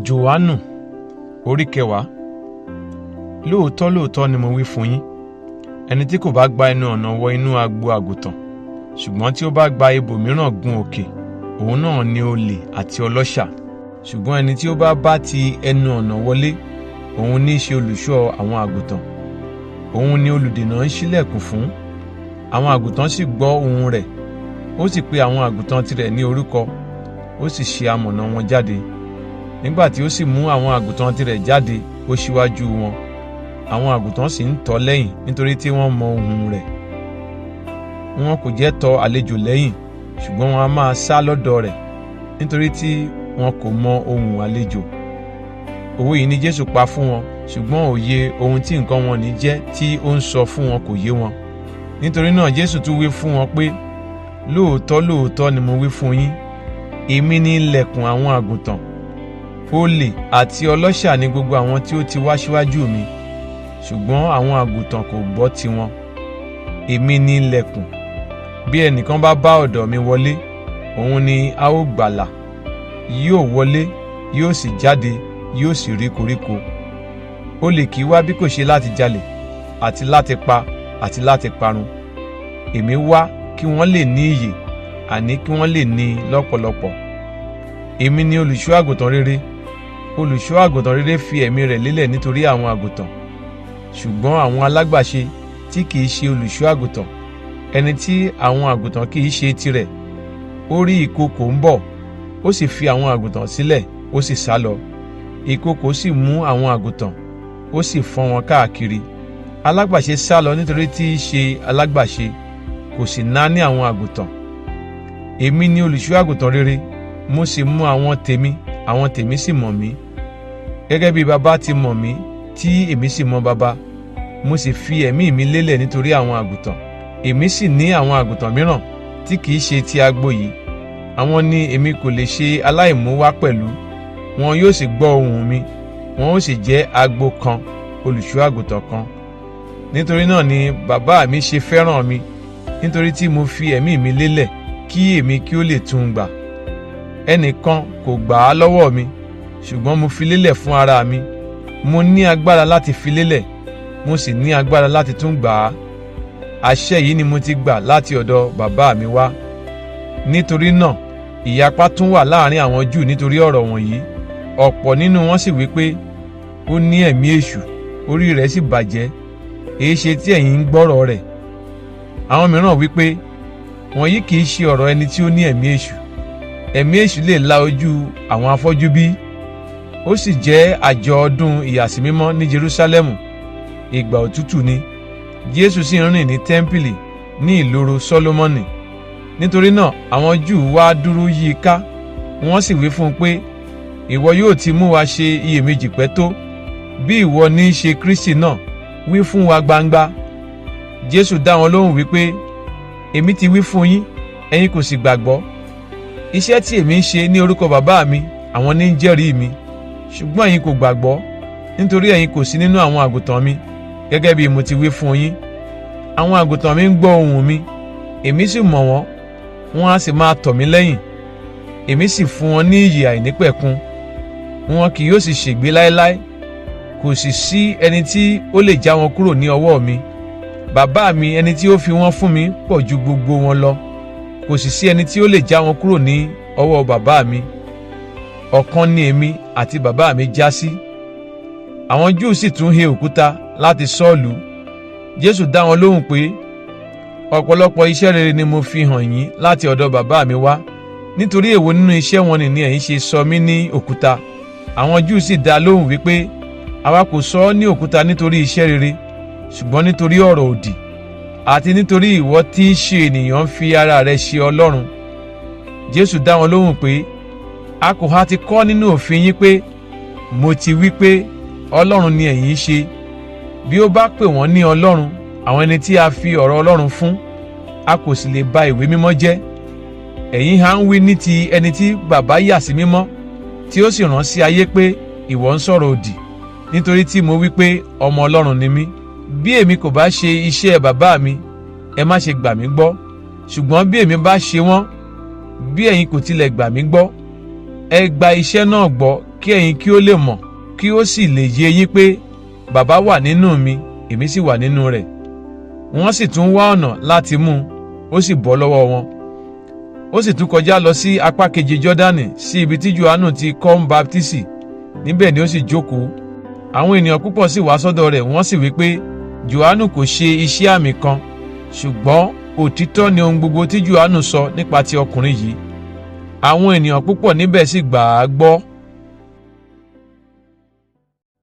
Jòhánù orí 10. Lóòótọ́ ni mo wí fún yín, ẹni tí kò bá gba ẹnu ọ̀nà wọ inú agbo àgùntàn, ṣùgbọ́n tí ó bá gba ibòmíràn gun òkè, òun náà ni olè àti ọlọ́ṣà. Ṣùgbọ́n ẹni tí ó bá ti ẹnu ọ̀nà wọlé, òun ní í ṣe olùṣọ́ àwọn àgùntàn. Òun ni olùdènà ń ṣílẹ̀kùn fún. Àwọn àgùntàn sì gbọ́ ohùn rẹ̀. Ó sì pe àwọn àgùntàn tirẹ̀ ní orúkọ, ó sì ṣe amọ̀nà wọn jáde. Nígbà tí ó sì mú àwọn àgùntàn tirẹ̀ jáde, ó ṣíwájú wọn. Àwọn àgùntàn sì ń tọ̀ lẹ́yìn nítorí tí wọ́n mọ ohùn rẹ̀. Wọn kò jẹ́ tọ àlejò lẹ́yìn, ṣùgbọ́n wọn a máa sá lọ́dọ̀ rẹ̀ nítorí tí wọn kò mọ ohùn àlejò. Òwe yìí ni Jésù pa fún wọn, ṣùgbọ́n òye ohun tí nǹkan wọn ní jẹ́ tí ó ń sọ fún wọn kò yé wọn. Nítorí náà Jésù tún wí fún wọn pé, lóòótọ́ ni mo wí fún yín, èmi ni ilẹ̀kùn àwọn àgùntàn. Olè àti ọlọ́ṣà ni gbogbo àwọn tí ó ti wá síwájú mi, ṣùgbọ́n àwọn àgùntàn kò gbọ́ tiwọn. Èmi ni ilẹ̀kùn. Bí ẹnìkan bá ọ̀dọ̀ mi wọlé, òun ni a ó gbàlà. Yóò wọlé, yóò sì jáde, yóò sì rí koríko. Olè kì í wá bí kò ṣe láti jalè, àti láti pa, àti láti parun. Èmi wá kí wọ́n lè ní ìyè, àní kí wọ́n lè ní lọ́pọ̀lọpọ̀. Èmi ni olùṣọ́ àgùntàn rere. Olùṣọ́ àgùntàn rere fi ẹ̀mí rẹ̀ lélẹ̀ nítorí àwọn àgùntàn. Ṣùgbọ́n àwọn alágbàṣe tí kì í ṣe olùṣọ́ àgùntàn, ẹni tí àwọn àgùntàn kì í ṣe tirẹ̀, ó rí ìkookò ń bọ̀, ó sì fi àwọn àgùntàn sílẹ̀, ó sì sálọ. Ìkookò sì mú àwọn àgùntàn, ó sì fọ́n wọn káàkiri. Alágbàṣe sálọ nítorí tí í ṣe alágbàṣe, kò sì náání àwọn àgùntàn. Èmi ni olùṣọ́ àgùntàn rere, mo sì mú àwọn tèmi sì mọ̀ mí. Gẹ́gẹ́ bí Baba ti mọ̀ mí, tí èmi sì mọ̀ Baba, mo sì fi ẹ̀mí mi lélẹ̀ nítorí àwọn àgùntàn. Èmi sì ní àwọn àgùntàn mìíràn tí kì í ṣe ti agbo yìí. Àwọn ni èmi kò lè ṣe aláìmú wá pẹ̀lú. Wọn yóò sì gbọ́ ohùn mi, wọn ó sì jẹ́ agbo kan, olùṣọ́ àgùntàn kan. Nítorí náà ni Bàbá mi ṣe fẹ́ràn mi, nítorí tí mo fi ẹ̀mí mi lélẹ̀ kí èmi kí ó lè tún gbà. Ẹnìkan kò gbà á lọ́wọ́ mi, ṣùgbọ́n mo fi lélẹ̀ fún ara mi. Mo ní agbára láti fi lélẹ̀, mo sì ní agbára láti tún gbà á. Àṣẹ yìí ni mo ti gbà láti ọ̀dọ̀ Bàbá mi wá. Nítorí náà, ìyapa tún wà láàrin àwọn Júù nítorí ọ̀rọ̀ wọ̀nyí. Ọ̀pọ̀ nínú wọn sì wí pé, ó ní ẹ̀mí èṣù, orí rẹ̀ sì bàjẹ́. Èéṣe tí ẹ̀yin ń gbọ́rọ̀ rẹ̀? Àwọn mìíràn wí pé, wọ̀nyí kì í ṣe ọ̀rọ̀ ẹni tí ó ní ẹ̀mí èṣù. Ẹ̀mí èṣù lè la ojú àwọn afọ́jú bí? Ó sì jẹ́ àjọ ọdún ìyàsímímọ́ ní Jerúsálẹ́mù. Ìgbà òtútù ni. Jésù sì ń rìn ní tẹ́ḿpìlì ní ìloro Sólómọ́nì. Nítorí náà àwọn Júù wá dúró yí i ká. Wọ́n sì wí fún un pé, ìwọ yóò ti mú wa ṣe iyèméjì pẹ́ tó? Bí ìwọ ní í ṣe Kristi náà, wí fún wa gbangba. Jésù dá wọn lóhùn wípé, èmi ti wí fún yín, ẹ̀yin kò sì gbàgbọ́. Iṣẹ́ tí èmi ń ṣe ní orúkọ Bàbá mi, àwọn ní ń jẹ́rìí mi. Ṣùgbọ́n ẹ̀yin kò gbàgbọ́, nítorí ẹ̀yin kò sí nínú àwọn àgùntàn mi, gẹ́gẹ́ bí mo ti wí fún yín. Àwọn àgùntàn mi ń gbọ́ ohùn mi, èmi sì mọ̀ wọ́n, wọ́n á sì máa tọ̀ mí lẹ́yìn. Èmi sì fún wọn ní ìyè àìnípẹ̀kun. Wọn kì yóò sì ṣègbé láéláé. Kò sì sí ẹni tí ó lè já wọn kúrò ní ọwọ́ mi. Bàbá mi ẹni tí ó fi wọ́n fún mi pọ̀ ju gbogbo wọn lọ. Kò sì sí ẹni tí ó lè já wọn kúrò ní ọwọ́ Bàbá mi. Ọ̀kan ni èmi àti Bàbá mi já sí. Àwọn Júù sì tún he òkúta láti sọ́ọ̀lù. Jésù dá wọn lóhùn pé, ọ̀pọ̀lọpọ̀ iṣẹ́ rere ni mo fi hàn yín láti ọ̀dọ̀ Bàbá mi wá. Nítorí èwo nínú iṣẹ́ wọn ni ẹ̀yin ṣe sọ mí ní òkúta? Àwọn Júù sì dá lóhùn wípé, àwa kò sọ ọ́ ní òkúta nítorí iṣẹ́ rere, ṣùgbọ́n nítorí ọ̀rọ̀ òdì, àti nítorí ìwọ tí í ṣe ènìyàn ń fi ara rẹ̀ ṣe Ọlọ́run. Jésù dá wọn lóhùn pé, a kò ha ti kọ́ nínú òfin yín pé, mo ti wí pé Ọlọ́run ni ẹ̀yin ṣe? Bí ó bá pè wọ́n ní Ọlọ́run, àwọn ẹni tí a fi ọ̀rọ̀ Ọlọ́run fún, a kò sì lè ba ìwé mímọ́ jẹ́. Ẹ̀yin ha ń wí ní ti ẹni tí Bàbá yà sí mímọ́, tí ó sì rán sí ayé pé ìwọ ń sọ̀rọ̀ òdì, nítorí tí mo wí pé ọmọ Ọlọ́run ni mí. Bí èmi kò bá ṣe iṣẹ́ Bàbá mi, ẹ má ṣe gbà mí gbọ́. Ṣùgbọ́n bí èmi bá ṣe wọ́n, bí ẹ̀yin kò tilẹ̀ gbà mí gbọ́, ẹ gba iṣẹ́ náà gbọ́ kí ẹ̀yin kí ó lè mọ̀, kí ó sì lè yé yín pé Bàbá wà nínú mi, èmi sì wà nínú rẹ̀. Wọ́n sì tún wá ọ̀nà láti mú un, ó sì bọ́ lọ́wọ́ wọn. Ó sì tún kọjá lọ sí apá kejì Jọ́dánì, sí ibi tí Jòhánù ti kọ́ ń baptisi. Níbẹ̀ ni ó sì jókòó. Àwọn ènìyàn púpọ̀ sì wá sọ́dọ̀ rẹ̀, wọ́n sì wí pé Jòhánù kò ṣe iṣẹ́ àmì kan, ṣùgbọ́n òtítọ́ ni ohun gbogbo tí Jòhánù sọ nípa ti ọkùnrin yìí. Àwọn ènìyàn púpọ̀ níbẹ̀ sì gbà á gbọ́.